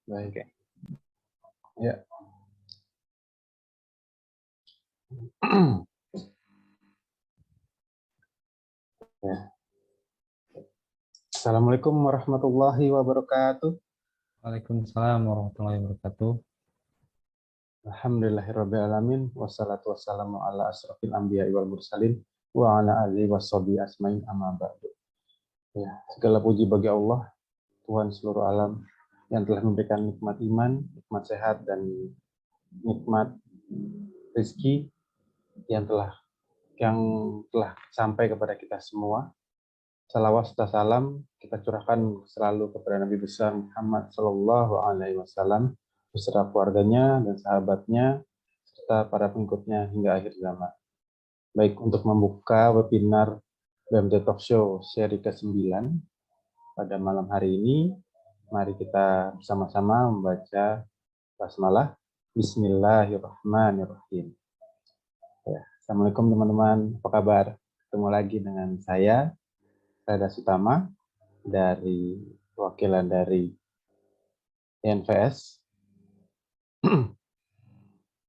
Baik. Oke. Ya. Ya. Assalamualaikum warahmatullahi wabarakatuh. Waalaikumsalam warahmatullahi wabarakatuh. Alhamdulillahirabbil alamin wassalatu wassalamu ala asrofil anbiya'i wal mursalin wa ala alihi washabihi asmain amma ba'du. Ya, segala puji bagi Allah, Tuhan seluruh alam yang telah memberikan nikmat iman, nikmat sehat dan nikmat rezeki yang telah sampai kepada kita semua. Salawat serta salam kita curahkan selalu kepada Nabi besar Muhammad Sallallahu Alaihi Wasallam beserta keluarganya dan sahabatnya serta para pengikutnya hingga akhir zaman. Baik, untuk membuka webinar BMT Talk Show seri ke-9 pada malam hari ini, mari kita bersama-sama membaca basmalah. Bismillahirrahmanirrahim. Ya, Assalamualaikum teman-teman, apa kabar? Ketemu lagi dengan saya, Rada Sutama, dari wakilan dari NVS.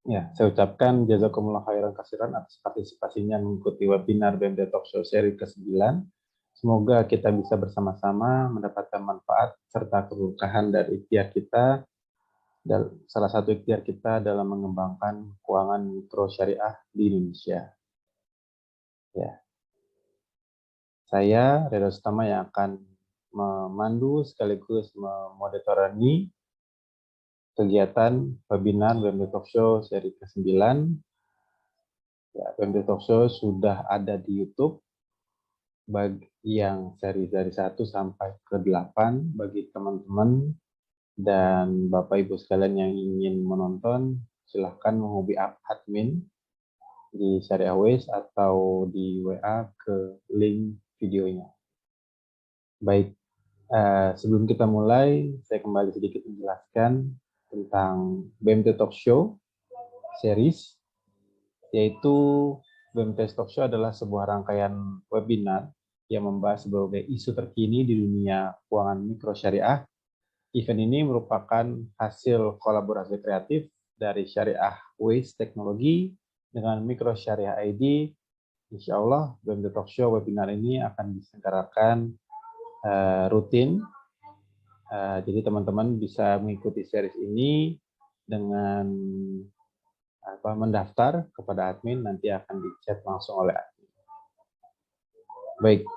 Ya, saya ucapkan jazakumullah khairan kasiran atas partisipasinya mengikuti webinar BMT Talk Show seri ke-9. Semoga kita bisa bersama-sama mendapatkan manfaat serta keberkahan dari ikhtiar kita, dan salah satu ikhtiar kita dalam mengembangkan keuangan mikro syariah di Indonesia. Ya, saya Reda Sutama yang akan memandu sekaligus memonitorani kegiatan webinar BMT Talk Show seri ke-9. Ya, BMT Talk Show sudah ada di YouTube bagi yang seri dari 1 sampai ke 8 bagi teman-teman dan Bapak Ibu sekalian yang ingin menonton, silahkan menghubungi admin di Syariah Ways atau di WA ke link videonya. Baik, sebelum kita mulai, saya kembali sedikit menjelaskan tentang BMT Talk Show series, yaitu BMT Talk Show adalah sebuah rangkaian webinar yang membahas berbagai isu terkini di dunia keuangan mikro syariah. Event ini merupakan hasil kolaborasi kreatif dari Syariah Ways Teknologi dengan Mikro Syariah ID. Insya Allah BMT Talk Show webinar ini akan diselenggarakan rutin. Jadi teman-teman bisa mengikuti series ini dengan mendaftar kepada admin, nanti akan di-chat langsung oleh admin. Baik,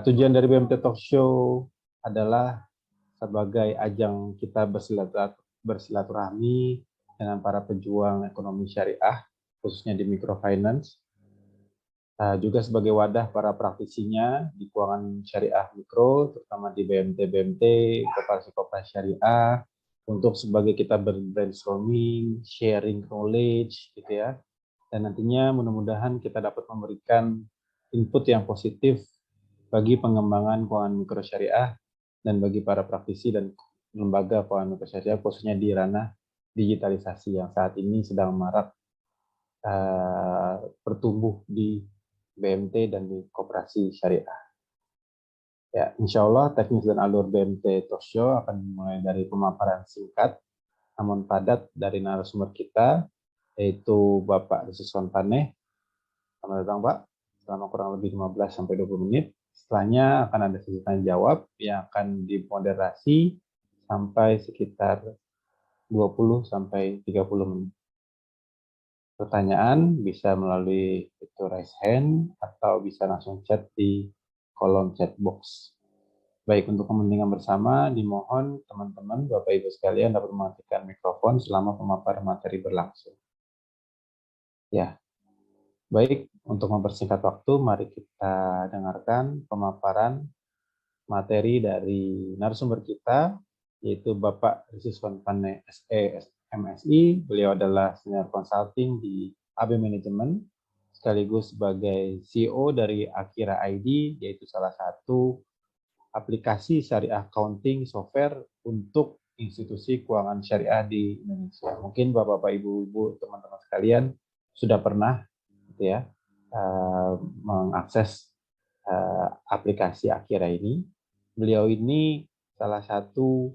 tujuan dari BMT Talk Show adalah sebagai ajang kita bersilaturahmi dengan para pejuang ekonomi syariah, khususnya di microfinance, juga sebagai wadah para praktisinya di keuangan syariah mikro, terutama di BMT, koperasi-koperasi syariah, untuk sebagai kita brainstorming, sharing knowledge, gitu ya. Dan nantinya mudah-mudahan kita dapat memberikan input yang positif bagi pengembangan keuangan mikro syariah dan bagi para praktisi dan lembaga keuangan mikro syariah, khususnya di ranah digitalisasi yang saat ini sedang marak bertumbuh di BMT dan di koperasi syariah. Ya, insya Allah teknis dan alur BMT Talk Show akan dimulai dari pemaparan singkat namun padat dari narasumber kita, yaitu Bapak Rizwan Paneh. Selamat datang Pak, selama kurang lebih 15-20 menit. Setelahnya akan ada sesi tanya jawab yang akan dimoderasi sampai sekitar 20-30 menit. Pertanyaan bisa melalui fitur raise hand atau bisa langsung chat di kolom chat box. Baik, untuk kepentingan bersama, dimohon teman-teman, Bapak Ibu sekalian dapat mematikan mikrofon selama pemaparan materi berlangsung. Ya, baik, untuk mempersingkat waktu, mari kita dengarkan pemaparan materi dari narasumber kita, yaitu Bapak Rizwan Paneh SE MSI. Beliau adalah senior consulting di AB Management, sekaligus sebagai CEO dari Akira ID, yaitu salah satu aplikasi syariah accounting software untuk institusi keuangan syariah di Indonesia. Mungkin Bapak-Bapak, Ibu-Ibu, teman-teman sekalian sudah pernah gitu ya mengakses aplikasi Akira ini. Beliau ini salah satu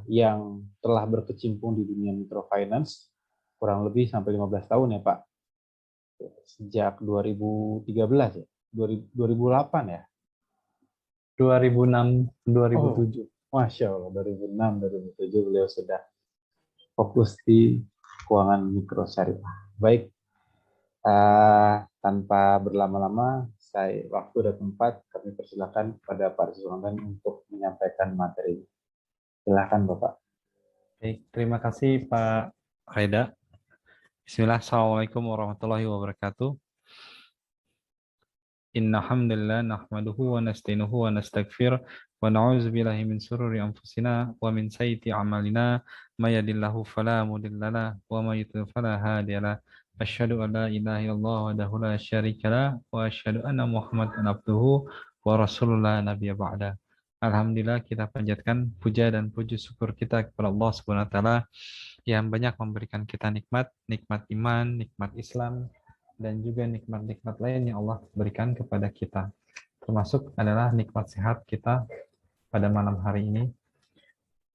yang telah berkecimpung di dunia microfinance kurang lebih sampai 15 tahun ya Pak. Sejak 2013 ya, 2008 ya. 2006, Oh, 2007. Masya Allah, 2006, 2007 beliau sudah fokus di keuangan mikro syariah. Baik, tanpa berlama-lama, saya waktu dan tempat kami persilakan kepada Pak Rizwandan untuk menyampaikan materi. Silakan Bapak. Baik, terima kasih Pak Reda. Bismillah, Assalamualaikum warahmatullahi wabarakatuh. Inna hamdalillah nahmaduhu wa nasta'inuhu wa nastaghfir wa na'udzu billahi min sururi anfusina wa min sayyiati a'malina may yahdihillahu fala mudhillalah wa may yudhlil fala hadiyalah. Asyhadu an la ilaha illallah wahdahu la syarikalah wa asyhadu anna Muhammadan abduhu wa rasulullah nabiyya ba'da. Alhamdulillah, kita panjatkan puja dan puji syukur kita kepada Allah Subhanahu wa taala yang banyak memberikan kita nikmat, nikmat iman, nikmat Islam, dan juga nikmat-nikmat lain yang Allah berikan kepada kita. Termasuk adalah nikmat sehat kita pada malam hari ini.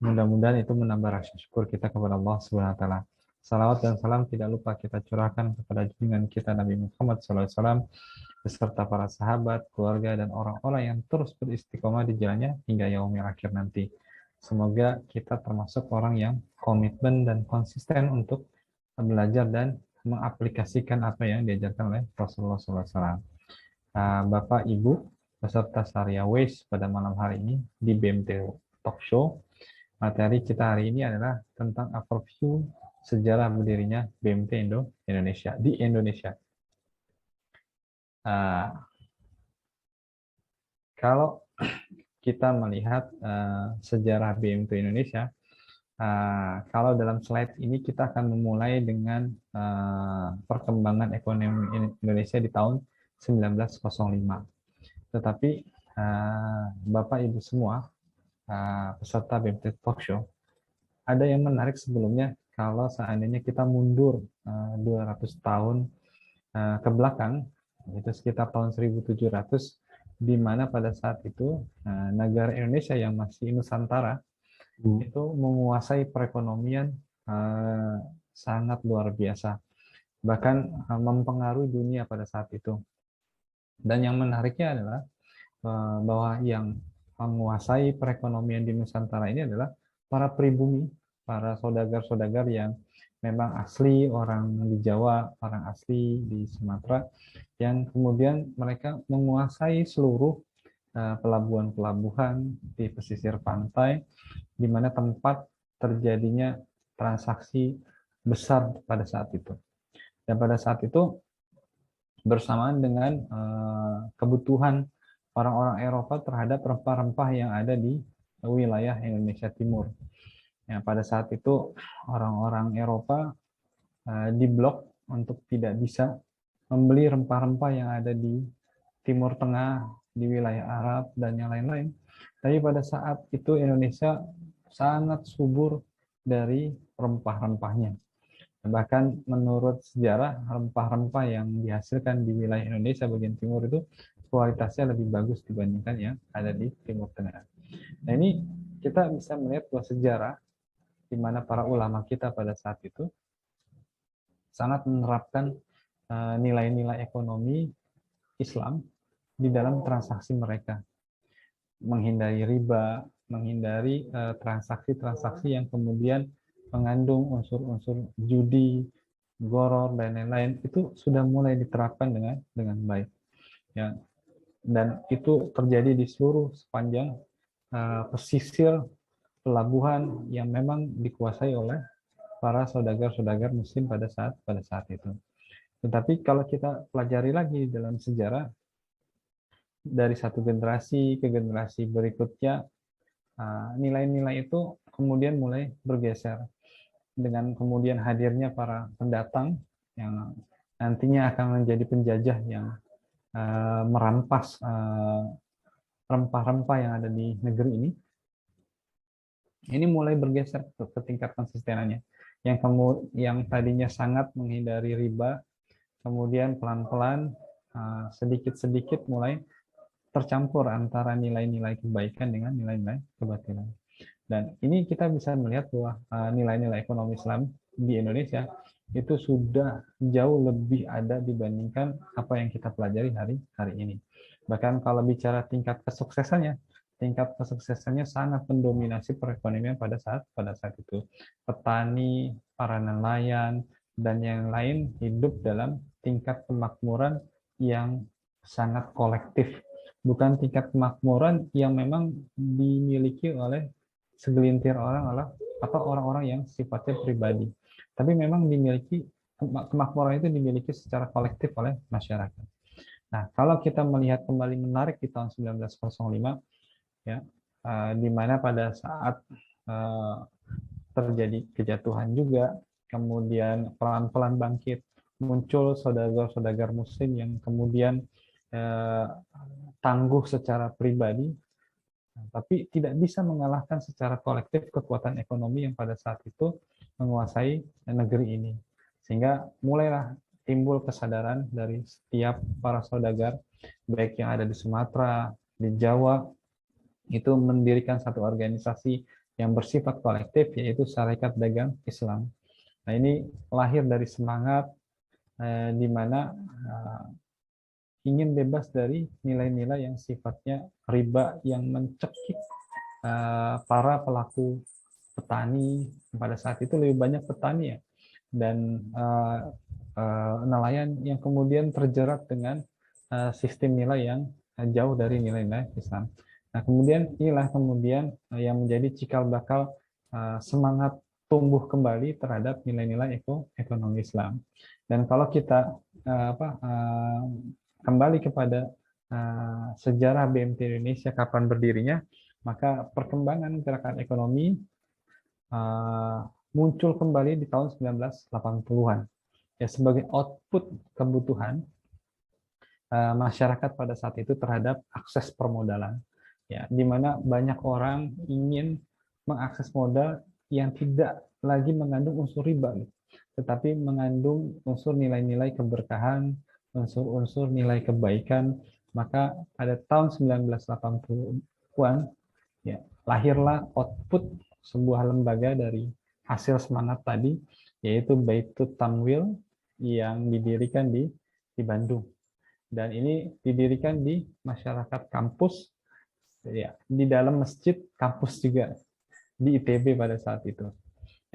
Mudah-mudahan itu menambah rasa syukur kita kepada Allah Subhanahu wa taala. Salawat dan salam tidak lupa kita curahkan kepada junjungan kita Nabi Muhammad SAW beserta para sahabat, keluarga, dan orang-orang yang terus beristiqomah di jalannya hingga yaumil akhir nanti. Semoga kita termasuk orang yang komitmen dan konsisten untuk belajar dan mengaplikasikan apa yang diajarkan oleh Rasulullah SAW. Bapak, Ibu, peserta Syariah Ways pada malam hari ini di BMT Talk Show. Materi kita hari ini adalah tentang overview sejarah berdirinya BMT Indonesia di Indonesia. Kalau kita melihat sejarah BMT Indonesia, kalau dalam slide ini kita akan memulai dengan perkembangan ekonomi Indonesia di tahun 1905. Tetapi Bapak Ibu semua peserta BMT Talk Show, ada yang menarik sebelumnya kalau seandainya kita mundur 200 tahun ke belakang, itu sekitar tahun 1700, di mana pada saat itu negara Indonesia yang masih Nusantara itu menguasai perekonomian sangat luar biasa, bahkan mempengaruhi dunia pada saat itu. Dan yang menariknya adalah bahwa yang menguasai perekonomian di Nusantara ini adalah para pribumi, para saudagar-saudagar yang memang asli orang di Jawa, orang asli di Sumatera, yang kemudian mereka menguasai seluruh pelabuhan-pelabuhan di pesisir pantai, di mana tempat terjadinya transaksi besar pada saat itu. Dan pada saat itu bersamaan dengan kebutuhan orang-orang Eropa terhadap rempah-rempah yang ada di wilayah Indonesia Timur. Ya, pada saat itu orang-orang Eropa diblok untuk tidak bisa membeli rempah-rempah yang ada di Timur Tengah, di wilayah Arab, dan yang lain-lain. Tapi pada saat itu Indonesia sangat subur dari rempah-rempahnya. Bahkan menurut sejarah, rempah-rempah yang dihasilkan di wilayah Indonesia bagian timur itu kualitasnya lebih bagus dibandingkan yang ada di Timur Tengah. Nah, ini kita bisa melihat bahwa sejarah di mana para ulama kita pada saat itu sangat menerapkan nilai-nilai ekonomi Islam di dalam transaksi mereka. Menghindari riba, menghindari transaksi-transaksi yang kemudian mengandung unsur-unsur judi, goror, dan lain-lain, itu sudah mulai diterapkan dengan baik. Ya. Dan itu terjadi di seluruh sepanjang pesisir pelabuhan yang memang dikuasai oleh para saudagar-saudagar Muslim pada saat itu. Tetapi kalau kita pelajari lagi dalam sejarah, dari satu generasi ke generasi berikutnya, nilai-nilai itu kemudian mulai bergeser dengan kemudian hadirnya para pendatang yang nantinya akan menjadi penjajah yang merampas rempah-rempah yang ada di negeri ini. Ini mulai bergeser ke tingkat konsistenannya. Yang tadinya sangat menghindari riba, kemudian pelan-pelan, sedikit-sedikit mulai tercampur antara nilai-nilai kebaikan dengan nilai-nilai kebatilan. Dan ini kita bisa melihat bahwa nilai-nilai ekonomi Islam di Indonesia itu sudah jauh lebih ada dibandingkan apa yang kita pelajari hari ini. Bahkan kalau bicara tingkat kesuksesannya sangat mendominasi perekonomian pada saat itu. Petani, para nelayan, dan yang lain hidup dalam tingkat kemakmuran yang sangat kolektif, bukan tingkat kemakmuran yang memang dimiliki oleh segelintir orang atau orang-orang yang sifatnya pribadi, tapi memang kemakmuran itu dimiliki secara kolektif oleh masyarakat. Nah, kalau kita melihat kembali menarik di tahun 1905, ya, di mana pada saat eh, terjadi kejatuhan juga, kemudian pelan-pelan bangkit, muncul saudagar-saudagar muslim yang kemudian eh, tangguh secara pribadi, tapi tidak bisa mengalahkan secara kolektif kekuatan ekonomi yang pada saat itu menguasai negeri ini. Sehingga mulailah timbul kesadaran dari setiap para saudagar, baik yang ada di Sumatera, di Jawa, itu mendirikan satu organisasi yang bersifat kolektif, yaitu Sarekat Dagang Islam. Nah, ini lahir dari semangat di mana ingin bebas dari nilai-nilai yang sifatnya riba yang mencekik para pelaku petani. Pada saat itu lebih banyak petani ya, dan nelayan yang kemudian terjerat dengan sistem nilai yang jauh dari nilai-nilai Islam. Nah, kemudian inilah kemudian yang menjadi cikal bakal semangat tumbuh kembali terhadap nilai-nilai ekonomi Islam. Dan kalau kita kembali kepada sejarah BMT Indonesia kapan berdirinya, maka perkembangan gerakan ekonomi muncul kembali di tahun 1980-an. Ya, sebagai output kebutuhan masyarakat pada saat itu terhadap akses permodalan. Ya, di mana banyak orang ingin mengakses modal yang tidak lagi mengandung unsur riba, tetapi mengandung unsur nilai-nilai keberkahan, unsur-unsur nilai kebaikan. Maka pada tahun 1980-an, ya, lahirlah output sebuah lembaga dari hasil semangat tadi, yaitu Baitut Tamwil yang didirikan di Bandung. Dan ini didirikan di masyarakat kampus, ya, di dalam masjid kampus juga di ITB pada saat itu.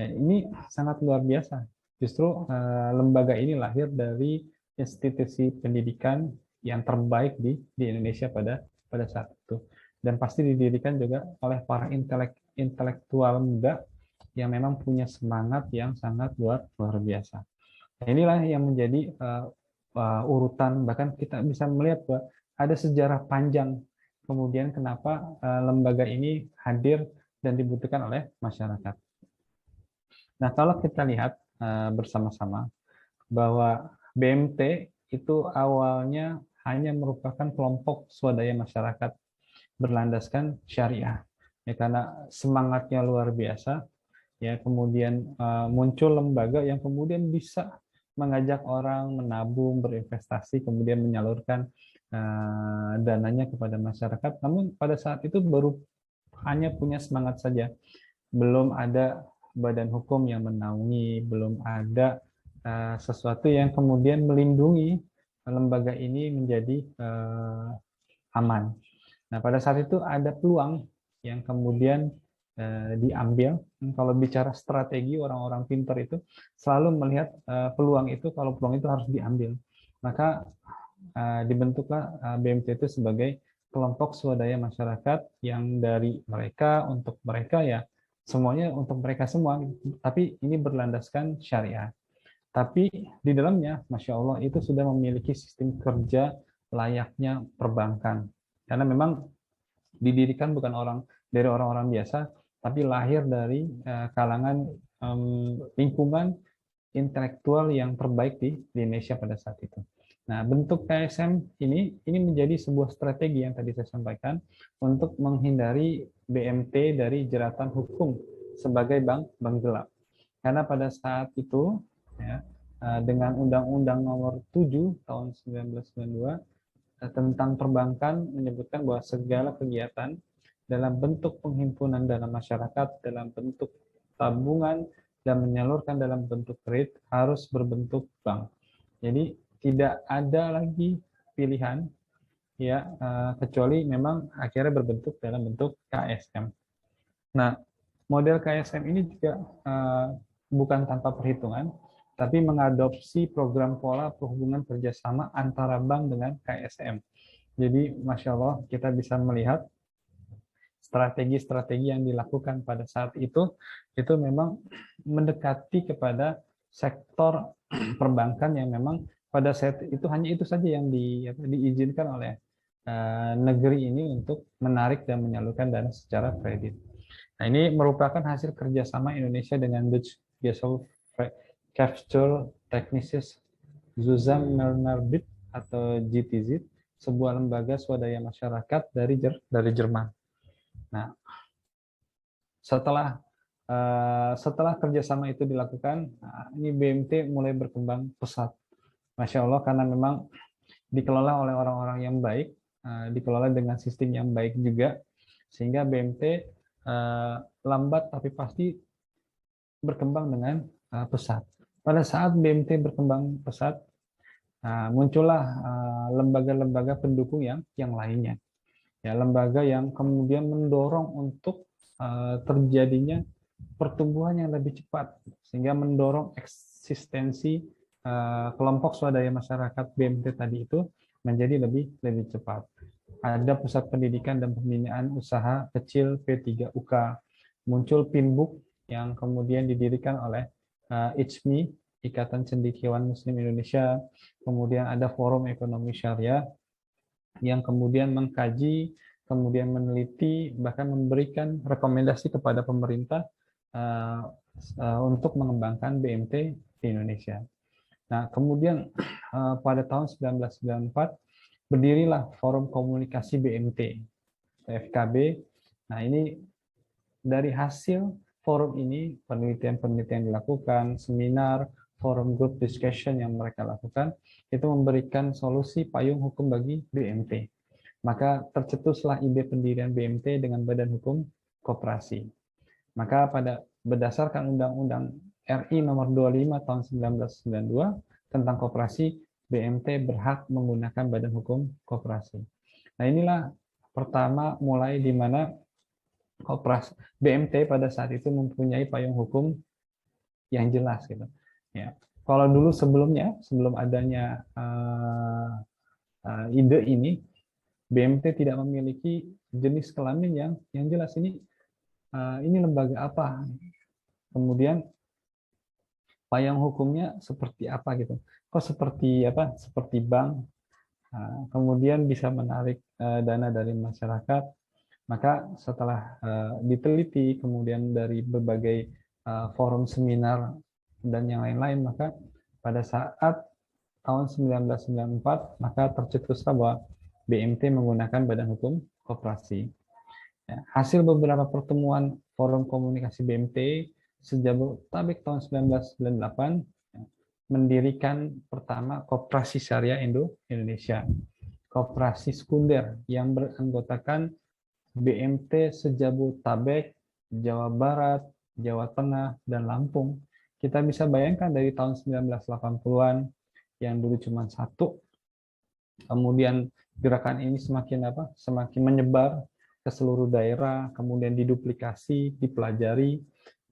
Nah, ini sangat luar biasa. Justru lembaga ini lahir dari institusi pendidikan yang terbaik di Indonesia pada saat itu. Dan pasti didirikan juga oleh para intelektual muda yang memang punya semangat yang sangat luar biasa. Nah, inilah yang menjadi urutan, bahkan kita bisa melihat bahwa ada sejarah panjang kemudian kenapa lembaga ini hadir dan dibutuhkan oleh masyarakat. Nah, kalau kita lihat bersama-sama bahwa BMT itu awalnya hanya merupakan kelompok swadaya masyarakat berlandaskan syariah, ya, karena semangatnya luar biasa, ya, kemudian muncul lembaga yang kemudian bisa mengajak orang menabung, berinvestasi, kemudian menyalurkan dananya kepada masyarakat. Namun pada saat itu baru hanya punya semangat saja, belum ada badan hukum yang menaungi, belum ada sesuatu yang kemudian melindungi lembaga ini menjadi aman. Nah, pada saat itu ada peluang yang kemudian diambil. Kalau bicara strategi, orang-orang pintar itu selalu melihat peluang itu, kalau peluang itu harus diambil. Maka dibentuklah BMT itu sebagai kelompok swadaya masyarakat yang dari mereka untuk mereka, ya, semuanya untuk mereka semua, tapi ini berlandaskan syariah. Tapi di dalamnya, Masya Allah, itu sudah memiliki sistem kerja layaknya perbankan. Karena memang didirikan bukan dari orang-orang biasa, tapi lahir dari kalangan lingkungan intelektual yang terbaik di Indonesia pada saat itu. Nah, bentuk KSM ini menjadi sebuah strategi yang tadi saya sampaikan untuk menghindari BMT dari jeratan hukum sebagai bank gelap. Karena pada saat itu, ya, dengan Undang-Undang Nomor 7 tahun 1992 tentang perbankan menyebutkan bahwa segala kegiatan dalam bentuk penghimpunan dana masyarakat, dalam bentuk tabungan, dan menyalurkan dalam bentuk kredit harus berbentuk bank. Jadi tidak ada lagi pilihan ya, kecuali memang akhirnya berbentuk dalam bentuk KSM. Nah, model KSM ini juga bukan tanpa perhitungan, tapi mengadopsi program pola perhubungan kerjasama antara bank dengan KSM. Jadi, Masya Allah, kita bisa melihat strategi-strategi yang dilakukan pada saat itu memang mendekati kepada sektor perbankan yang memang pada saat itu hanya itu saja yang diizinkan oleh negeri ini untuk menarik dan menyalurkan dana secara kredit. Nah, ini merupakan hasil kerjasama Indonesia dengan Dutch Gesellschaft Technische Zusammenarbeit atau GTZ, sebuah lembaga swadaya masyarakat dari Jerman. Nah, setelah kerjasama itu dilakukan, ini BMT mulai berkembang pesat, Masya Allah, karena memang dikelola oleh orang-orang yang baik, dikelola dengan sistem yang baik juga, sehingga BMT lambat tapi pasti berkembang dengan pesat. Pada saat BMT berkembang pesat, muncullah lembaga-lembaga pendukung yang lainnya. Ya, lembaga yang kemudian mendorong untuk terjadinya pertumbuhan yang lebih cepat, sehingga mendorong eksistensi kelompok swadaya masyarakat BMT tadi itu menjadi lebih cepat. Ada pusat pendidikan dan pembinaan usaha kecil P3UK, muncul Pinbuk yang kemudian didirikan oleh ICMI, Ikatan Cendekiawan Muslim Indonesia, kemudian ada Forum Ekonomi Syariah yang kemudian mengkaji, kemudian meneliti, bahkan memberikan rekomendasi kepada pemerintah untuk mengembangkan BMT di Indonesia. Nah, kemudian pada tahun 1994 berdirilah Forum Komunikasi BMT, FKB. Nah, ini dari hasil forum ini, penelitian-penelitian dilakukan, seminar, forum group discussion yang mereka lakukan, itu memberikan solusi payung hukum bagi BMT. Maka tercetuslah ide pendirian BMT dengan Badan Hukum Koperasi. Maka berdasarkan Undang-Undang RI nomor 25 tahun 1992 tentang koperasi, BMT berhak menggunakan Badan Hukum Koperasi. Nah, inilah pertama mulai di mana koperasi BMT pada saat itu mempunyai payung hukum yang jelas gitu. Ya. Kalau dulu sebelum adanya ide ini, BMT tidak memiliki jenis kelamin yang jelas. Ini lembaga apa, kemudian payung hukumnya seperti apa gitu. Kok seperti bank, kemudian bisa menarik dana dari masyarakat. Maka setelah diteliti, kemudian dari berbagai forum seminar dan yang lain-lain, maka pada saat tahun 1994, maka tercetuslah bahwa BMT menggunakan Badan Hukum Koperasi. Ya, hasil beberapa pertemuan forum komunikasi BMT Sejabotabek tahun 1998 mendirikan pertama Koperasi Syariah Indonesia, koperasi sekunder yang beranggotakan BMT Sejabotabek, Jawa Barat, Jawa Tengah, dan Lampung. Kita bisa bayangkan dari tahun 1980-an yang dulu cuma satu, kemudian gerakan ini semakin menyebar ke seluruh daerah, kemudian diduplikasi, dipelajari,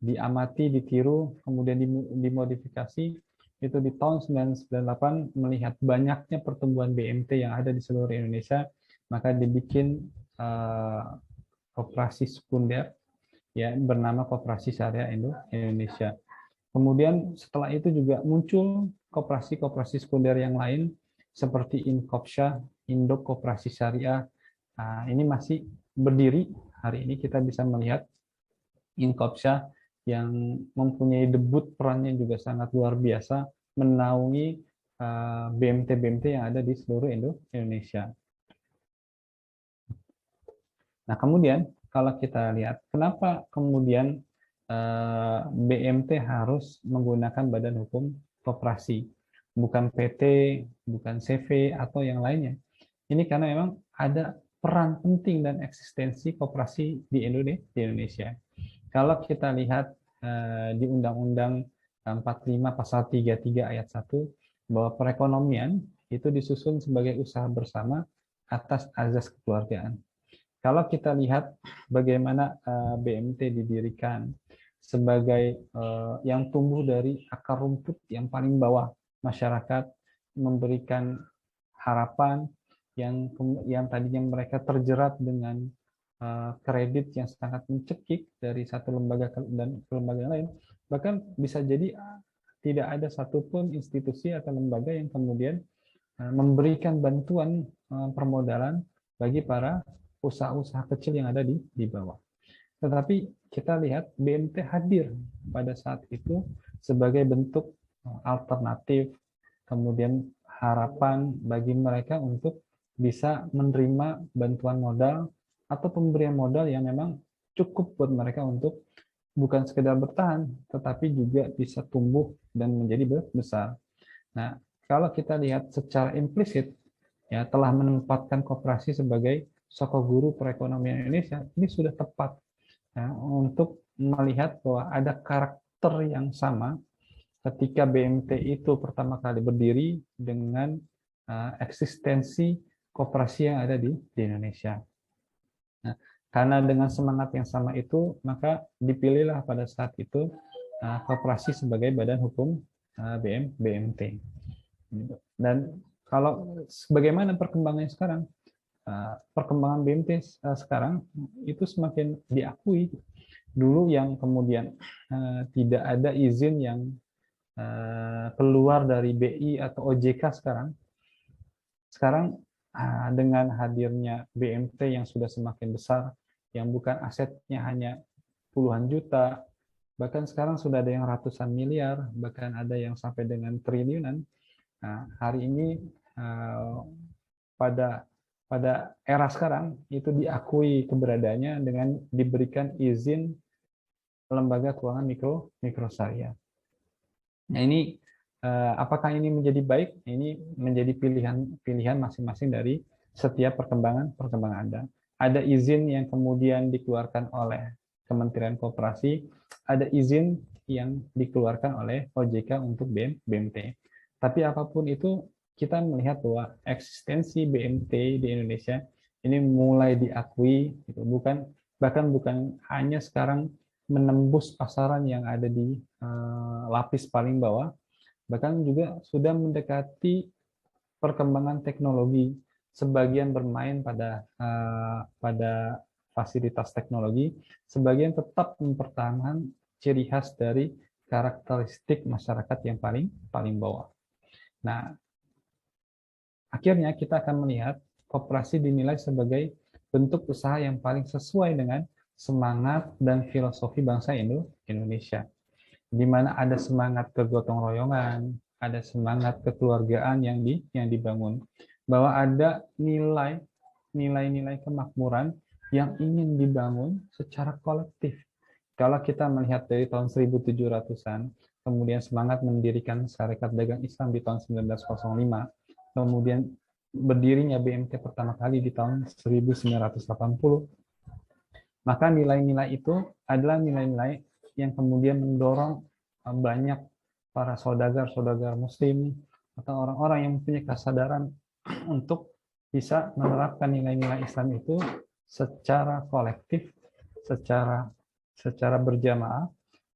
diamati, ditiru, kemudian dimodifikasi. Itu di tahun 1998 melihat banyaknya pertumbuhan BMT yang ada di seluruh Indonesia, maka dibikin koperasi sekunder ya bernama Koperasi Syariah Indonesia. Kemudian setelah itu juga muncul koperasi-koperasi sekunder yang lain seperti Inkopsya, Indok Koperasi Syariah. Ini masih berdiri hari ini. Kita bisa melihat Inkopsya yang mempunyai debut perannya juga sangat luar biasa menaungi BMT-BMT yang ada di seluruh Indonesia. Nah, kemudian kalau kita lihat kenapa kemudian BMT harus menggunakan Badan Hukum Koperasi, bukan PT, bukan CV atau yang lainnya. Ini karena memang ada peran penting dan eksistensi koperasi di Indonesia. Kalau kita lihat di Undang-Undang 45 Pasal 33 Ayat 1, bahwa perekonomian itu disusun sebagai usaha bersama atas azas kekeluargaan. Kalau kita lihat bagaimana BMT didirikan sebagai yang tumbuh dari akar rumput yang paling bawah masyarakat, memberikan harapan yang tadinya mereka terjerat dengan kredit yang sangat mencekik dari satu lembaga dan ke lembaga lain, bahkan bisa jadi tidak ada satupun institusi atau lembaga yang kemudian memberikan bantuan permodalan bagi para usaha-usaha kecil yang ada di bawah. Tetapi kita lihat BMT hadir pada saat itu sebagai bentuk alternatif, kemudian harapan bagi mereka untuk bisa menerima bantuan modal atau pemberian modal yang memang cukup buat mereka untuk bukan sekedar bertahan, tetapi juga bisa tumbuh dan menjadi besar. Nah, kalau kita lihat secara implisit, ya telah menempatkan koperasi sebagai sokok guru perekonomian Indonesia, ini sudah tepat ya, untuk melihat bahwa ada karakter yang sama ketika BMT itu pertama kali berdiri dengan eksistensi koperasi yang ada di Indonesia. Nah, karena dengan semangat yang sama itu, maka dipilihlah pada saat itu koperasi sebagai badan hukum BMT. Dan kalau bagaimana perkembangannya sekarang, perkembangan BMT sekarang itu semakin diakui. Dulu yang kemudian tidak ada izin yang keluar dari BI atau OJK sekarang dengan hadirnya BMT yang sudah semakin besar, yang bukan asetnya hanya puluhan juta, bahkan sekarang sudah ada yang ratusan miliar, bahkan ada yang sampai dengan triliunan. Nah, hari ini pada era sekarang itu diakui keberadaannya dengan diberikan izin lembaga keuangan mikro syariah. Nah, ini apakah ini menjadi baik? Ini menjadi pilihan masing-masing dari setiap perkembangan ada. Ada izin yang kemudian dikeluarkan oleh Kementerian Koperasi, ada izin yang dikeluarkan oleh OJK untuk BMT. Tapi apapun itu, kita melihat bahwa eksistensi BMT di Indonesia ini mulai diakui, gitu. Bahkan bukan hanya sekarang menembus pasaran yang ada di lapis paling bawah, bahkan juga sudah mendekati perkembangan teknologi. Sebagian bermain pada fasilitas teknologi, sebagian tetap mempertahankan ciri khas dari karakteristik masyarakat yang paling bawah. Nah, akhirnya kita akan melihat koperasi dinilai sebagai bentuk usaha yang paling sesuai dengan semangat dan filosofi bangsa Indonesia, di mana ada semangat kegotong royongan, ada semangat kekeluargaan yang dibangun, bahwa ada nilai-nilai kemakmuran yang ingin dibangun secara kolektif. Kalau kita melihat dari tahun 1700-an, kemudian semangat mendirikan Syarikat Dagang Islam di tahun 1905, kemudian berdirinya BMT pertama kali di tahun 1980, maka nilai-nilai itu adalah nilai-nilai yang kemudian mendorong banyak para saudagar muslim atau orang-orang yang mempunyai kesadaran untuk bisa menerapkan nilai-nilai Islam itu secara kolektif, secara berjamaah,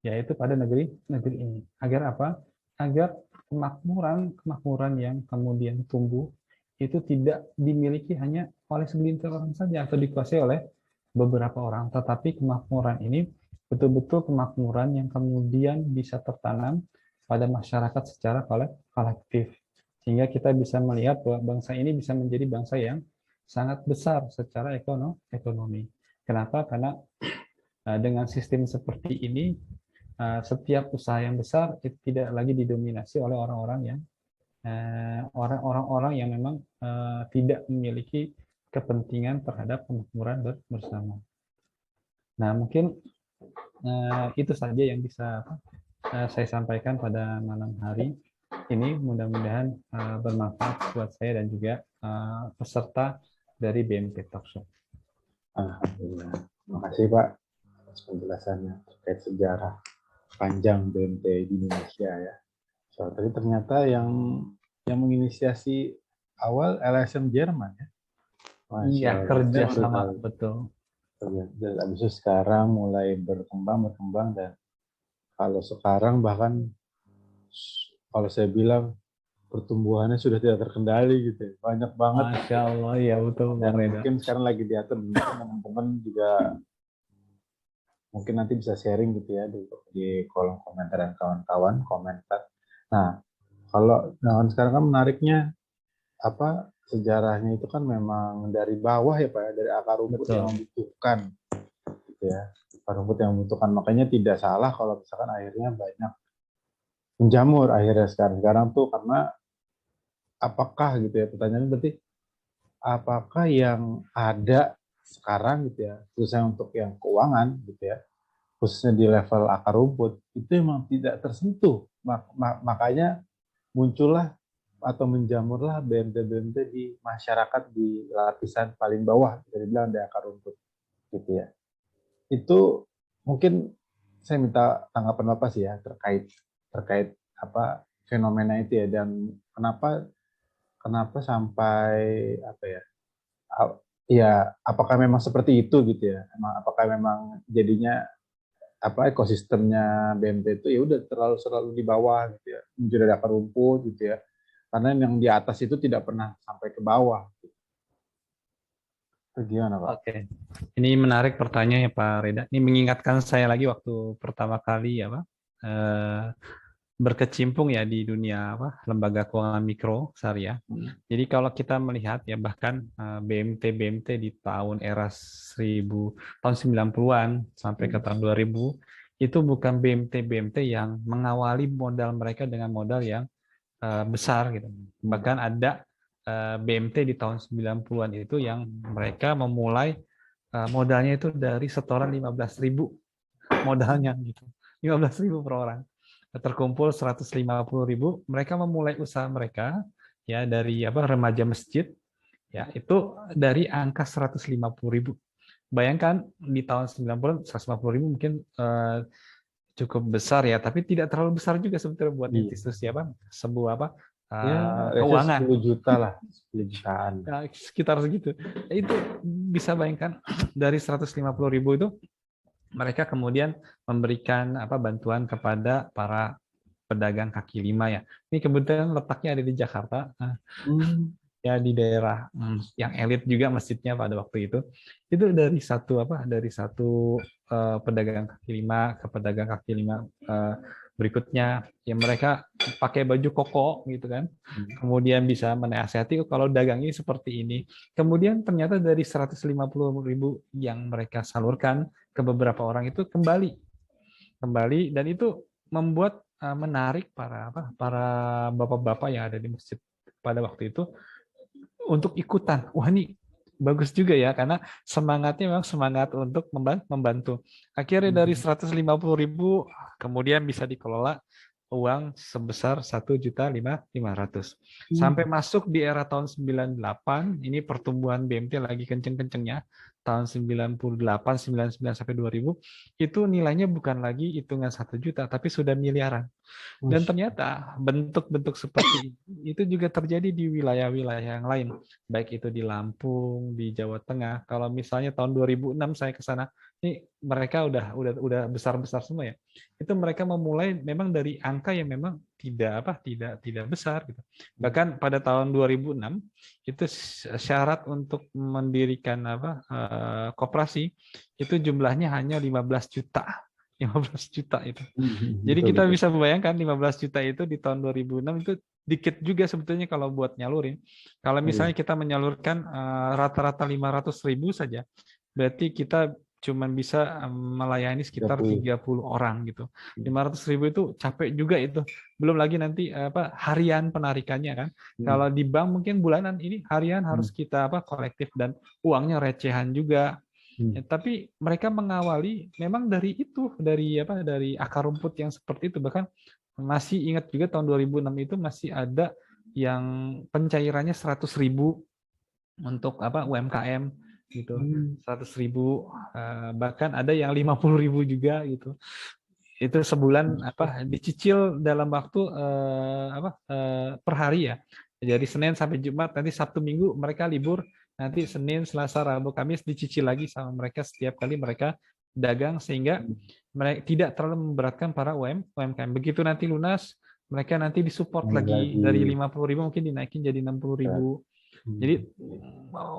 yaitu pada negeri ini. Agar apa? Agar kemakmuran yang kemudian tumbuh itu tidak dimiliki hanya oleh segelintir orang saja atau dikuasai oleh beberapa orang, tetapi kemakmuran ini betul-betul kemakmuran yang kemudian bisa tertanam pada masyarakat secara kolektif, sehingga kita bisa melihat bahwa bangsa ini bisa menjadi bangsa yang sangat besar secara ekonomi. Kenapa? Karena dengan sistem seperti ini, setiap usaha yang besar itu tidak lagi didominasi oleh orang-orang yang memang tidak memiliki kepentingan terhadap kemakmuran bersama. Nah, mungkin itu saja yang bisa saya sampaikan pada malam hari ini. Mudah-mudahan bermanfaat buat saya dan juga peserta dari BMT Talkshow. Alhamdulillah. Terima kasih Pak atas penjelasannya terkait sejarah panjang BMT di Indonesia ya. So, tadi ternyata yang menginisiasi awal LSM Jerman ya. Masya Iya, Allah, saya kerja baru sama, tahu. betul. Dan habis itu sekarang mulai berkembang dan kalau sekarang bahkan kalau saya bilang pertumbuhannya sudah tidak terkendali gitu ya. Banyak banget Masya Allah, ya betul dan Bang Reda. mungkin sekarang lagi diatur, mungkin teman-teman juga mungkin nanti bisa sharing gitu ya di kolom komentar dan kawan-kawan komentar. Nah, kalau dengan sekarang kan menariknya apa sejarahnya itu kan memang dari bawah ya Pak ya, dari akar rumput Betul. yang membutuhkan gitu ya. Akar rumput yang membutuhkan, makanya tidak salah kalau misalkan akhirnya banyak menjamur akhirnya sekarang tuh karena apakah gitu ya, pertanyaannya berarti apakah yang ada sekarang gitu ya, khususnya untuk yang keuangan gitu ya, khususnya di level akar rumput itu memang tidak tersentuh. Makanya muncullah atau menjamurlah BMT-BMT di masyarakat di lapisan paling bawah, bisa dibilang di akar rumput gitu ya. Itu mungkin saya minta tanggapan Bapak sih ya terkait terkait apa fenomena itu ya, dan kenapa sampai apa ya, ya apakah memang seperti itu gitu ya, apakah memang jadinya apa ekosistemnya BMT itu ya udah selalu di bawah gitu ya, muncul dari akar rumput gitu ya, karena yang di atas itu tidak pernah sampai ke bawah gitu. Itu gimana Pak? Oke, ini menarik pertanyaannya Pak Reda. Ini mengingatkan saya lagi waktu pertama kali ya Pak, berkecimpung ya di dunia apa lembaga keuangan mikro syariah. Jadi kalau kita melihat ya bahkan BMT di tahun era 90-an sampai ke tahun 2000 itu bukan BMT yang mengawali modal mereka dengan modal yang besar gitu. Bahkan ada BMT di tahun 90-an itu yang mereka memulai modalnya itu dari setoran 15.000 modalnya gitu. 15.000 per orang. Terkumpul 150.000, mereka memulai usaha mereka ya dari apa remaja masjid ya itu dari angka 150.000. Bayangkan di tahun 90-an 150.000 mungkin cukup besar ya, tapi tidak terlalu besar juga sebetulnya buat Iya. institusi apa sebuah apa Ya, keuangan 10 juta lah, 10 jutaan. ya, sekitar segitu. Itu bisa bayangkan dari 150.000 itu mereka kemudian memberikan apa bantuan kepada para pedagang kaki lima ya. Ini kebetulan letaknya ada di Jakarta. Ya di daerah yang elit juga masjidnya pada waktu itu dari satu pedagang kaki lima ke pedagang kaki lima berikutnya ya mereka pakai baju koko gitu kan, kemudian bisa menasihati kalau dagang ini seperti ini, kemudian ternyata dari 150.000 yang mereka salurkan ke beberapa orang itu kembali dan itu membuat menarik para bapak-bapak yang ada di masjid pada waktu itu untuk ikutan. Wah ini bagus juga ya karena semangatnya memang semangat untuk membantu. Akhirnya dari 150.000 kemudian bisa dikelola uang sebesar 1.500.000 sampai masuk di era tahun 98. Ini pertumbuhan BMT lagi kenceng-kencengnya tahun 98, 99 sampai 2000 itu nilainya bukan lagi hitungan 1 juta tapi sudah miliaran. Dan ternyata bentuk-bentuk seperti itu juga terjadi di wilayah-wilayah yang lain, baik itu di Lampung, di Jawa Tengah. Kalau misalnya tahun 2006 saya ke sana, ini mereka udah besar-besar semua ya. Itu mereka memulai memang dari angka yang memang tidak besar gitu. Bahkan pada tahun 2006 itu syarat untuk mendirikan koperasi itu jumlahnya hanya 15 juta. 15 juta itu. Jadi kita bisa membayangkan 15 juta itu di tahun 2006 itu dikit juga sebetulnya kalau buat nyalurin. Kalau misalnya kita menyalurkan rata-rata 500.000 saja, berarti kita cuma bisa melayani sekitar 30 orang gitu. 500.000 itu capek juga itu. Belum lagi nanti harian penarikannya kan. Kalau di bank mungkin bulanan, ini harian harus kita kolektif dan uangnya recehan juga. Ya, tapi mereka mengawali memang dari itu dari akar rumput yang seperti itu. Bahkan masih ingat juga tahun 2006 itu masih ada yang pencairannya 100.000 untuk apa UMKM gitu, Hmm. 100.000, bahkan ada yang 50.000 juga gitu. Itu sebulan apa dicicil dalam waktu per hari ya. Jadi Senin sampai Jumat, nanti Sabtu Minggu mereka libur, nanti Senin, Selasa, Rabu, Kamis dicicil lagi sama mereka setiap kali mereka dagang, sehingga mereka tidak terlalu memberatkan para UMKM. Begitu nanti lunas, mereka nanti disupport Balik lagi lagi. dari 50.000 mungkin dinaikin jadi 60.000. Jadi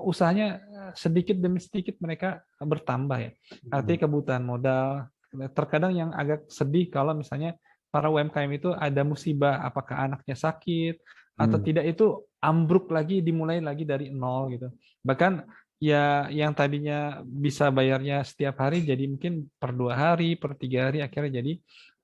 usahanya sedikit demi sedikit mereka bertambah ya. Artinya kebutuhan modal. Terkadang yang agak sedih kalau misalnya para UMKM itu ada musibah, apakah anaknya sakit atau tidak, itu ambruk lagi, dimulai lagi dari nol gitu. Bahkan ya yang tadinya bisa bayarnya setiap hari jadi mungkin per 2 hari, per 3 hari, akhirnya jadi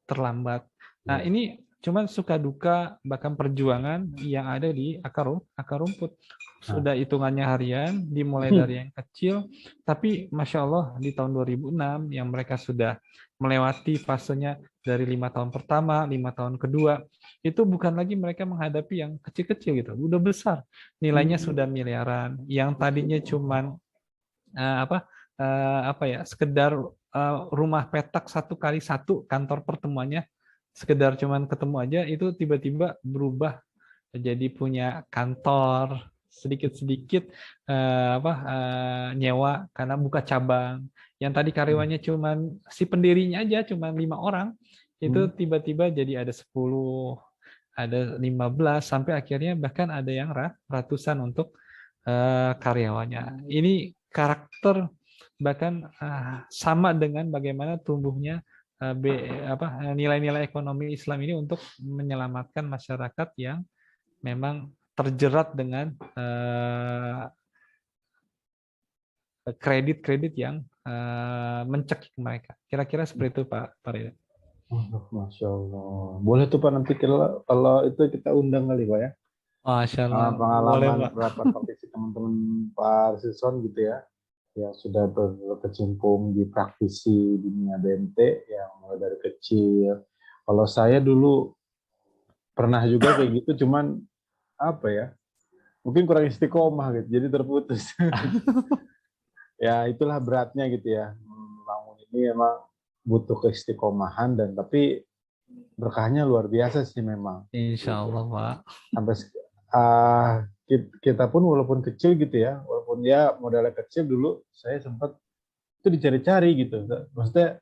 terlambat. Nah Iya. ini cuman suka duka bahkan perjuangan yang ada di akar rumput. Nah. Sudah hitungannya harian, dimulai dari yang kecil, tapi Masya Allah di tahun 2006 yang mereka sudah melewati fasenya dari 5 tahun pertama, 5 tahun kedua, itu bukan lagi mereka menghadapi yang kecil-kecil gitu, udah besar, nilainya sudah miliaran. Yang tadinya cuman apa ya, sekedar rumah petak 1x1 kantor pertemuannya, sekedar cuman ketemu aja, itu tiba-tiba berubah jadi punya kantor, sedikit-sedikit nyewa karena buka cabang. Yang tadi karyawannya cuman si pendirinya aja cuman 5 orang, itu tiba-tiba jadi ada 10, ada 15, sampai akhirnya bahkan ada yang ratusan untuk karyawannya. Ini karakter, bahkan sama dengan bagaimana tumbuhnya nilai-nilai ekonomi Islam ini untuk menyelamatkan masyarakat yang memang terjerat dengan kredit-kredit yang mencekik mereka. Kira-kira seperti itu Pak Rida. Masya Allah. Boleh tuh Pak nanti kalau itu kita undang kali Pak ya. Masya Allah, boleh Pengalaman Pak. berapa praktisi teman-teman Pak Sison gitu ya, yang sudah berkecimpung di praktisi dunia BMT yang mulai dari kecil. Kalau saya dulu pernah juga kayak gitu, cuman apa ya, mungkin kurang istiqomah gitu, jadi terputus. Ya itulah beratnya gitu ya. Membangun ini emang butuh keistiqomahan dan tapi berkahnya luar biasa sih memang. Insya Allah Pak. Sampai uh, kita pun walaupun kecil gitu ya, walaupun ya modalnya kecil dulu, saya sempat itu dicari-cari gitu. Maksudnya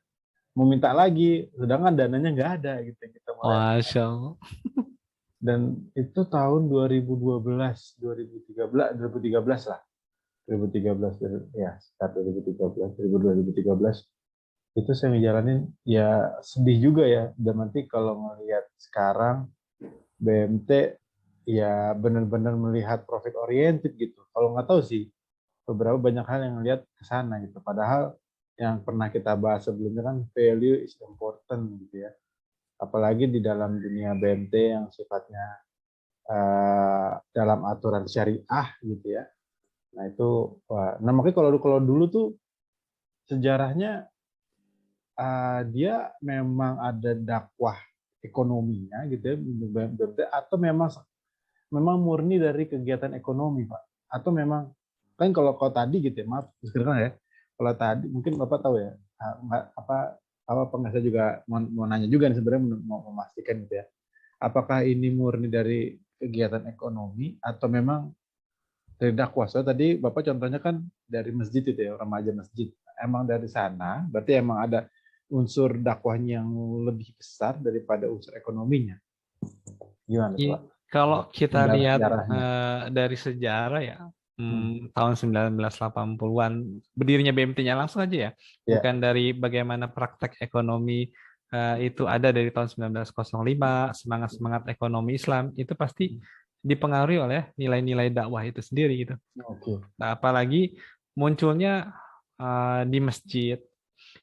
mau minta lagi, sedangkan dananya nggak ada gitu. Kita mulai Masya Allah. dan itu tahun 2012, 2013, 2013 lah. 2013 ya, sekitar 2013, 2013 itu saya ngejalanin ya sedih juga ya. Dan nanti kalau ngelihat sekarang BMT ya benar-benar melihat profit oriented gitu. Kalau nggak tahu sih, beberapa banyak hal yang lihat ke sana gitu. Padahal yang pernah kita bahas sebelumnya kan value is important gitu ya. Apalagi di dalam dunia BMT yang sifatnya dalam aturan syariah gitu ya. Nah itu, nah makanya kalau dulu tuh sejarahnya dia memang ada dakwah ekonominya gitu ya, BMT, atau memang murni dari kegiatan ekonomi Pak, atau memang kan kalau tadi gitu ya, maaf sekarang ya, kalau tadi mungkin Bapak tahu ya, apa enggak, saya juga mau nanya juga nih sebenarnya, mau memastikan gitu ya, apakah ini murni dari kegiatan ekonomi atau memang dari dakwah. So tadi Bapak contohnya kan dari masjid itu ya, remaja masjid, emang dari sana berarti emang ada unsur dakwahnya yang lebih besar daripada unsur ekonominya. Gimana tuh Pak? Kalau kita lihat Sejarahnya. dari sejarah ya, tahun 1980-an berdirinya BMT-nya langsung aja ya, Ya. bukan dari bagaimana praktek ekonomi itu ada dari tahun 1905, semangat-semangat ekonomi Islam itu pasti dipengaruhi oleh nilai-nilai dakwah itu sendiri gitu. Oke. Nah, apalagi munculnya di masjid,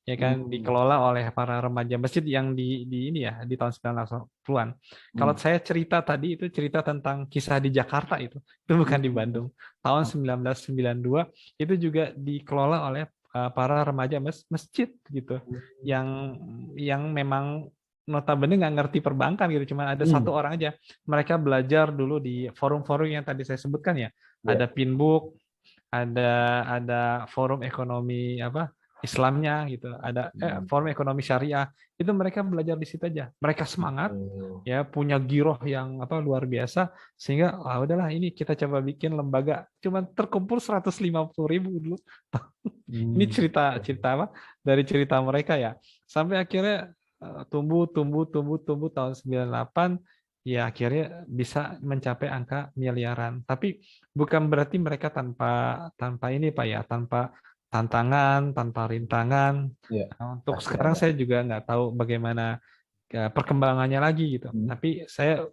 ya kan, dikelola oleh para remaja masjid yang di ini ya di tahun 1980-an. Kalau saya cerita tadi itu cerita tentang kisah di Jakarta, itu bukan di Bandung. Tahun 1992 itu juga dikelola oleh para remaja masjid gitu, yang memang notabene nggak ngerti perbankan gitu, cuma ada satu orang aja. Mereka belajar dulu di forum-forum yang tadi saya sebutkan ya, Ya. ada Pinbook, ada forum ekonomi apa Islamnya gitu, ada forum ekonomi syariah, itu mereka belajar di situ aja. Mereka semangat, Oh. ya punya giroh yang apa luar biasa, sehingga udahlah ini kita coba bikin lembaga. Cuman terkumpul 150.000 dulu. Ini Hmm. cerita cerita apa dari cerita mereka ya, sampai akhirnya tumbuh tumbuh tumbuh tumbuh tahun 98, ya akhirnya bisa mencapai angka miliaran. Tapi bukan berarti mereka tanpa tanpa ini Pak ya, tanpa tantangan, tanpa rintangan. Ya, Nah, untuk pasti sekarang ada. saya juga nggak tahu bagaimana perkembangannya lagi gitu. Hmm. Tapi saya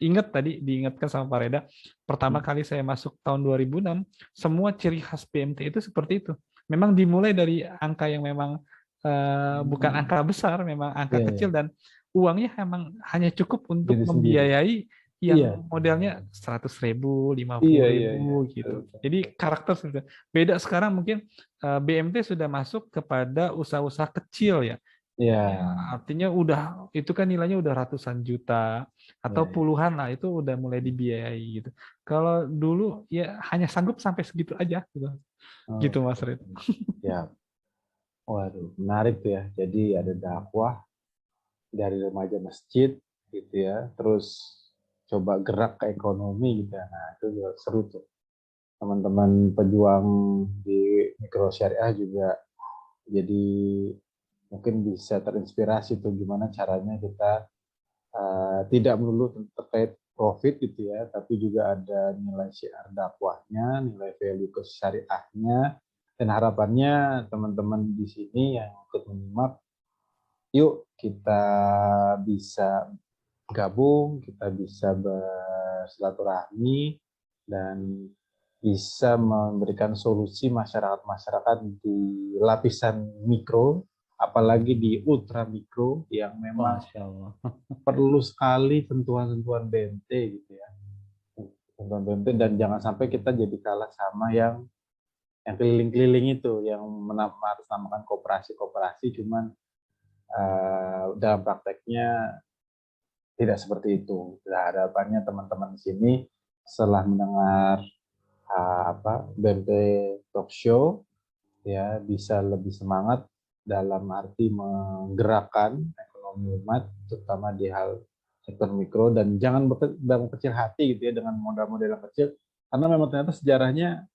ingat tadi diingatkan sama Pak Reda, pertama kali saya masuk tahun 2006, semua ciri khas BMT itu seperti itu. Memang dimulai dari angka yang memang bukan Hmm. angka besar, memang angka Iya, kecil, iya. dan uangnya emang hanya cukup untuk Diri sendiri. membiayai Iya, yang modelnya 100.000, lima iya, puluh iya, iya. ribu Betul, gitu. betul. Jadi karakter sudah beda sekarang, mungkin BMT sudah masuk kepada usaha-usaha kecil ya. Iya, Ya, artinya udah itu kan nilainya udah ratusan juta iya, atau iya. puluhan lah, itu udah mulai dibiayai gitu. Kalau dulu ya hanya sanggup sampai segitu aja gitu. Gitu Oke. Mas Rid. Ya, waduh, menarik tuh ya. Jadi ada dakwah dari remaja masjid gitu ya, terus coba gerak ke ekonomi gitu ya. Nah, itu juga seru tuh. Teman-teman pejuang di mikro syariah juga jadi mungkin bisa terinspirasi tuh gimana caranya kita tidak melulu terkait profit gitu ya, tapi juga ada nilai syiar dakwahnya, nilai value kesyariahnya, dan harapannya teman-teman di sini yang ikut menyimak, yuk kita bisa gabung, kita bisa bersilaturahmi, dan bisa memberikan solusi masyarakat-masyarakat di lapisan mikro, apalagi di ultra mikro yang memang Masya Allah. perlu sekali sentuhan-sentuhan BMT gitu ya. Sentuhan BMT, dan jangan sampai kita jadi kalah sama yang keliling-keliling itu yang menamakan koperasi-koperasi, cuman dalam prakteknya tidak seperti itu. Nah, harapannya teman-teman di sini setelah mendengar BMT Talk Show ya bisa lebih semangat dalam arti menggerakkan ekonomi umat, terutama di hal sektor mikro, dan jangan kecil hati gitu ya dengan modal-modal yang kecil, karena memang ternyata sejarahnya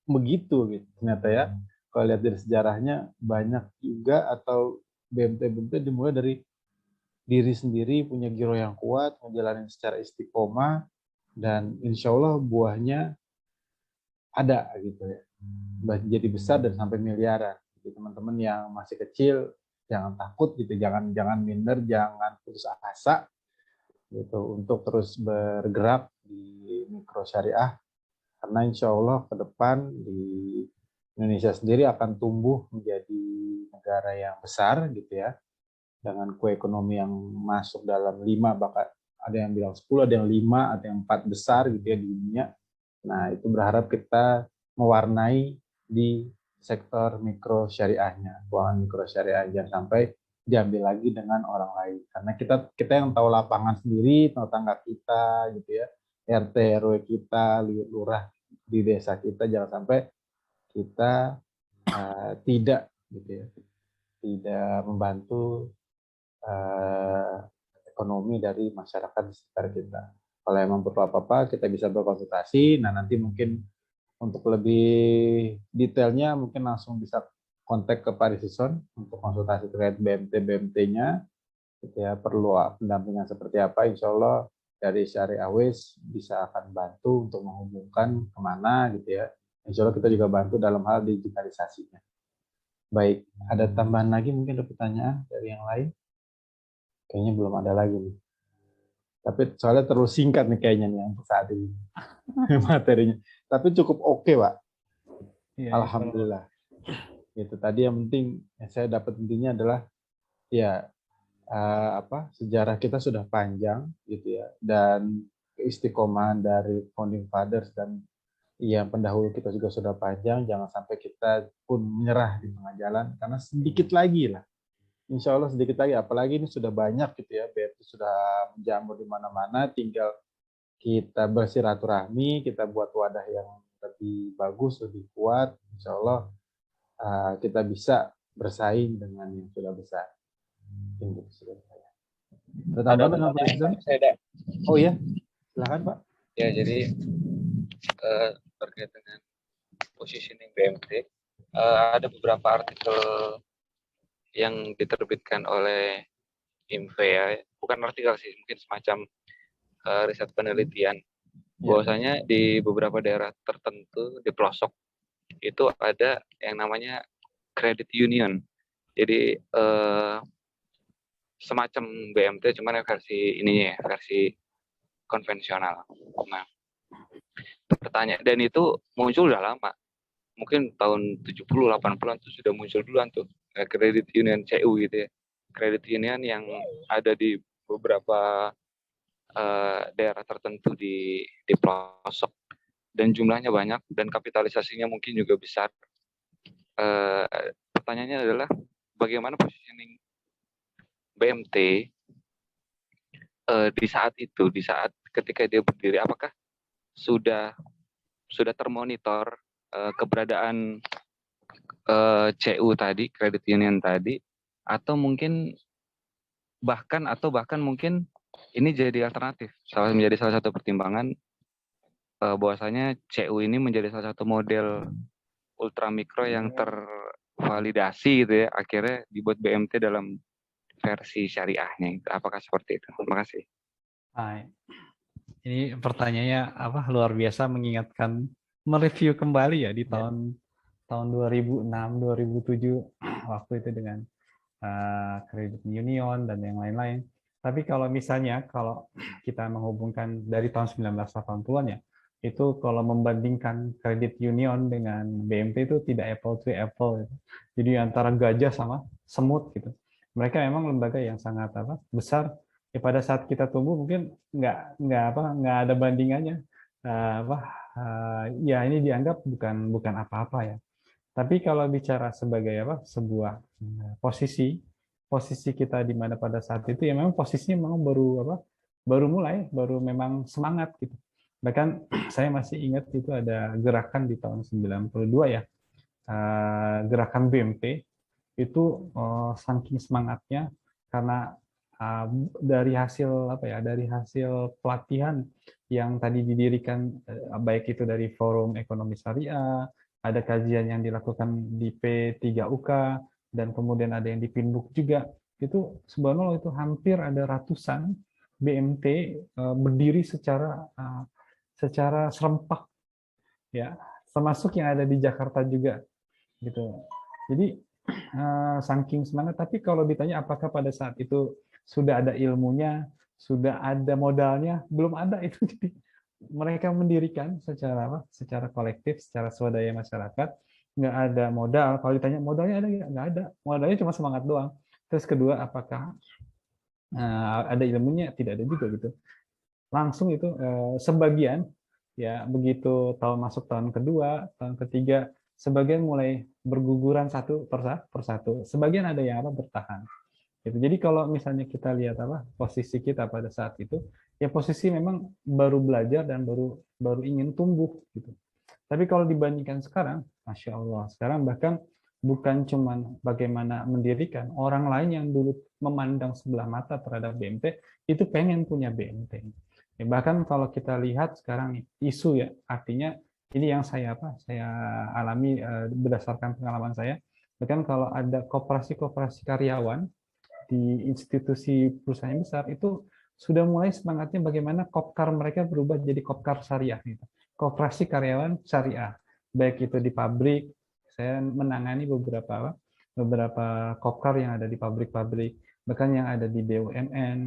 begitu gitu ternyata ya. Kalau lihat dari sejarahnya banyak juga, atau BMT dimulai dari diri sendiri punya giro yang kuat, menjalani secara istiqomah, dan insya Allah buahnya ada gitu ya, jadi besar dan sampai miliaran. Jadi teman-teman yang masih kecil jangan takut gitu, jangan jangan minder, jangan putus asa gitu untuk terus bergerak di mikro syariah, karena insya Allah ke depan di Indonesia sendiri akan tumbuh menjadi negara yang besar gitu ya, dengan kue ekonomi yang masuk dalam 5, bahkan ada yang bilang 10, ada yang 5, ada yang 4 besar gitu ya di dunia. Nah, itu berharap kita mewarnai di sektor mikro syariahnya, keuangan mikro syariah, jangan sampai diambil lagi dengan orang lain. Karena kita kita yang tahu lapangan sendiri, tahu tangga kita gitu ya, RT RW kita, lurah di desa kita, jangan sampai kita tidak gitu ya, tidak membantu uh, ekonomi dari masyarakat di sekitar kita. Kalau emang perlu apa-apa, kita bisa berkonsultasi. Nah, nanti mungkin untuk lebih detailnya mungkin langsung bisa kontak ke Pak Risison untuk konsultasi terkait BMT-BMT-nya. Gitu ya, perlu pendampingan seperti apa, insya Allah dari Syariah Ways bisa akan bantu untuk menghubungkan kemana gitu ya. Insya Allah kita juga bantu dalam hal digitalisasinya. Baik, ada tambahan lagi mungkin, ada pertanyaan dari yang lain? Kayaknya belum ada lagi nih. Tapi soalnya terlalu singkat nih kayaknya nih untuk saat ini materinya. Tapi cukup oke, Pak. Iya, ya, kalau Alhamdulillah. Itu tadi yang penting yang saya dapat intinya adalah ya sejarah kita sudah panjang gitu ya, dan keistiqomahan dari founding fathers dan yang pendahulu kita juga sudah panjang. Jangan sampai kita pun menyerah di tengah jalan, karena sedikit lagi lah. Insya Allah sedikit lagi, apalagi ini sudah banyak gitu ya, BRT sudah menjamur di mana-mana, tinggal kita bersiraturahmi, kita buat wadah yang lebih bagus, lebih kuat, insya Allah kita bisa bersaing dengan yang sudah besar. Ini sudah saya. Ada Terutama dengan pertanyaan Pak. saya ada. Oh iya, silakan Pak. Ya, jadi terkait dengan positioning BMT, ada beberapa artikel yang diterbitkan oleh IMVE, ya. Bukan artikel sih, mungkin semacam riset penelitian. Bahwasanya di beberapa daerah tertentu di pelosok itu ada yang namanya credit union. Jadi semacam BMT cuman versi ininya ya, versi konvensional. Nah, pertanyaan, dan itu muncul udah lama. Mungkin tahun 70 80-an tuh sudah muncul duluan tuh credit union CU gitu ya. Credit union yang ada di beberapa daerah tertentu di pelosok, dan jumlahnya banyak dan kapitalisasinya mungkin juga besar. Pertanyaannya adalah bagaimana positioning BMT di saat itu, di saat ketika dia berdiri, apakah sudah termonitor keberadaan CU tadi, credit union tadi, atau bahkan mungkin ini jadi alternatif, menjadi salah satu pertimbangan bahwasanya CU ini menjadi salah satu model ultramikro yang tervalidasi gitu ya, akhirnya dibuat BMT dalam versi syariahnya. Apakah seperti itu? Terima kasih. Nah, ini pertanyaannya luar biasa, mengingatkan, mereview kembali ya di tahun 2006 2007 waktu itu dengan credit union dan yang lain-lain. Tapi kalau misalnya kita menghubungkan dari tahun 1980-an ya, itu kalau membandingkan credit union dengan BMT itu tidak apple to apple gitu. Jadi antara gajah sama semut gitu. Mereka memang lembaga yang sangat besar. Ya, pada saat kita tumbuh mungkin nggak ada bandingannya. Ya ini dianggap bukan apa-apa ya. Tapi kalau bicara sebagai sebuah posisi kita di mana pada saat itu ya memang posisinya memang baru memang semangat gitu. Bahkan saya masih ingat itu ada gerakan di tahun 92 ya, gerakan BMT itu saking semangatnya karena dari hasil pelatihan yang tadi didirikan, baik itu dari Forum Ekonomi Syariah, ada kajian yang dilakukan di P3UK, dan kemudian ada yang di Pinbuk juga. Itu subhanallah itu hampir ada ratusan BMT berdiri secara serempak ya, termasuk yang ada di Jakarta juga gitu. Jadi saking semangat. Tapi kalau ditanya apakah pada saat itu sudah ada ilmunya, sudah ada modalnya, belum ada itu. Jadi mereka mendirikan secara kolektif, secara swadaya masyarakat, nggak ada modal. Kalau ditanya modalnya ada nggak ada, modalnya cuma semangat doang. Terus kedua, apakah ada ilmunya? Tidak ada juga gitu. Langsung itu sebagian ya, begitu masuk tahun kedua, tahun ketiga, sebagian mulai berguguran satu persatu. Sebagian ada yang bertahan. Gitu. Jadi kalau misalnya kita lihat posisi kita pada saat itu, ya posisi memang baru belajar dan baru ingin tumbuh gitu. Tapi kalau dibandingkan sekarang, masya Allah, sekarang bahkan bukan cuma bagaimana mendirikan, orang lain yang dulu memandang sebelah mata terhadap BMT itu pengen punya BMT. Ya, bahkan kalau kita lihat sekarang isu ya, artinya ini yang saya alami berdasarkan pengalaman saya. Bahkan kalau ada koperasi karyawan di institusi perusahaan yang besar itu sudah mulai semangatnya bagaimana kopkar mereka berubah jadi kopkar syariah gitu. Koperasi karyawan syariah, baik itu di pabrik. Saya menangani beberapa kopkar yang ada di pabrik-pabrik, bahkan yang ada di BUMN,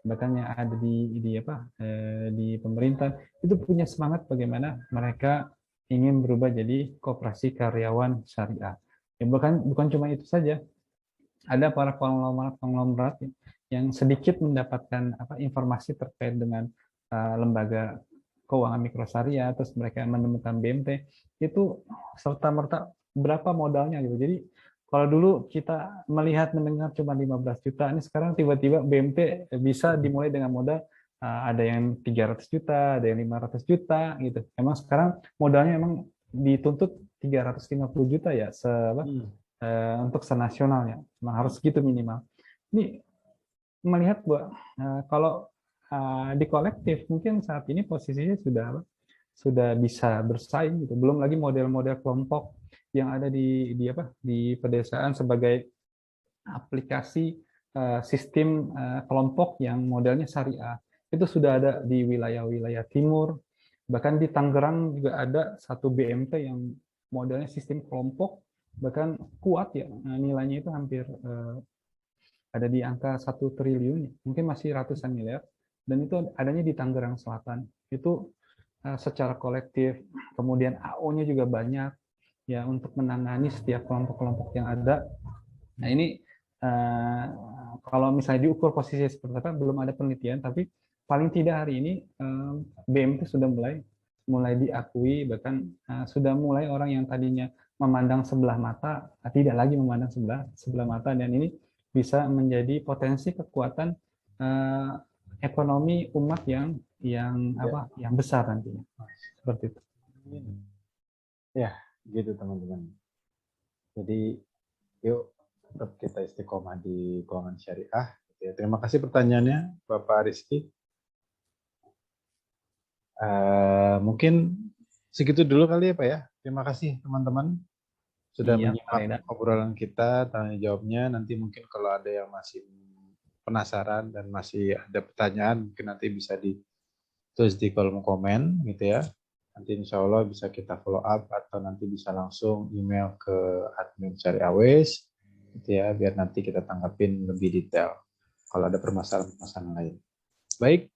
bahkan yang ada di pemerintah, itu punya semangat bagaimana mereka ingin berubah jadi koperasi karyawan syariah. Ya, bukan cuma itu saja, ada para konglomerat yang sedikit mendapatkan informasi terkait dengan lembaga keuangan mikrosyariah, terus mereka menemukan BMT, itu serta-merta berapa modalnya gitu. Jadi kalau dulu kita mendengar cuma 15 juta, ini sekarang tiba-tiba BMT bisa dimulai dengan modal ada yang 300 juta, ada yang 500 juta gitu. Emang sekarang modalnya emang dituntut 350 juta ya untuk senasionalnya, memang harus gitu minimal. Ini melihat bahwa kalau di kolektif mungkin saat ini posisinya sudah bisa bersaing gitu. Belum lagi model-model kelompok yang ada di pedesaan sebagai aplikasi sistem kelompok yang modelnya syariah. Itu sudah ada di wilayah-wilayah timur, bahkan di Tangerang juga ada satu BMT yang modelnya sistem kelompok, bahkan kuat ya, nilainya itu hampir ada di angka 1 triliun, mungkin masih ratusan miliar, dan itu adanya di Tangerang Selatan. Itu secara kolektif, kemudian AO-nya juga banyak ya untuk menangani setiap kelompok-kelompok yang ada. Nah ini kalau misalnya diukur posisi seperti apa, belum ada penelitian, tapi paling tidak hari ini BMT sudah mulai diakui, bahkan sudah mulai orang yang tadinya memandang sebelah mata tidak lagi memandang sebelah mata, dan ini bisa menjadi potensi kekuatan ekonomi umat yang besar nantinya, seperti itu. Ya, gitu teman-teman. Jadi yuk tetap kita istiqomah di keuangan syariah. Terima kasih pertanyaannya, Bapak Rizky. Mungkin segitu dulu kali ya Pak ya. Terima kasih teman-teman sudah menyimak obrolan kita, tanya jawabnya. Nanti mungkin kalau ada yang masih penasaran dan masih ada pertanyaan, mungkin nanti bisa ditulis di kolom komen gitu ya. Nanti insya Allah bisa kita follow up atau nanti bisa langsung email ke admin Syariah Ways gitu ya, biar nanti kita tanggapin lebih detail kalau ada permasalahan-permasalahan lain. Baik,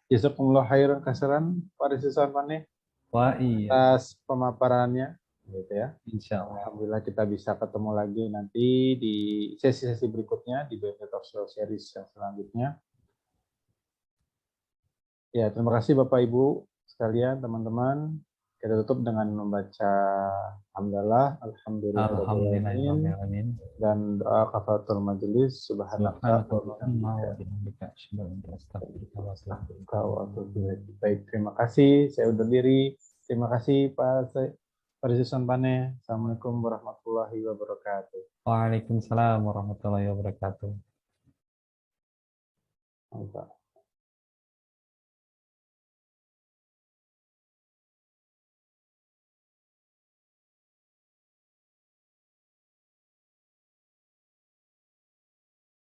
jazakumullah khairan katsiran Pak Rizky Sarmane atas pemaparannya gitu ya. Insya Allah. Alhamdulillah kita bisa ketemu lagi nanti di sesi-sesi berikutnya di BMT Talk Show Series yang selanjutnya. Ya, terima kasih Bapak Ibu sekalian, teman-teman. Kita tutup dengan membaca hamdalah, alhamdulillahirrahmanirrahim, dan doa kafaratul majelis, subhanallah. Baik, terima kasih. Saya undur diri. Terima kasih Pak Rizky Sarmane. Assalamualaikum warahmatullahi wabarakatuh. Waalaikumsalam warahmatullahi wabarakatuh.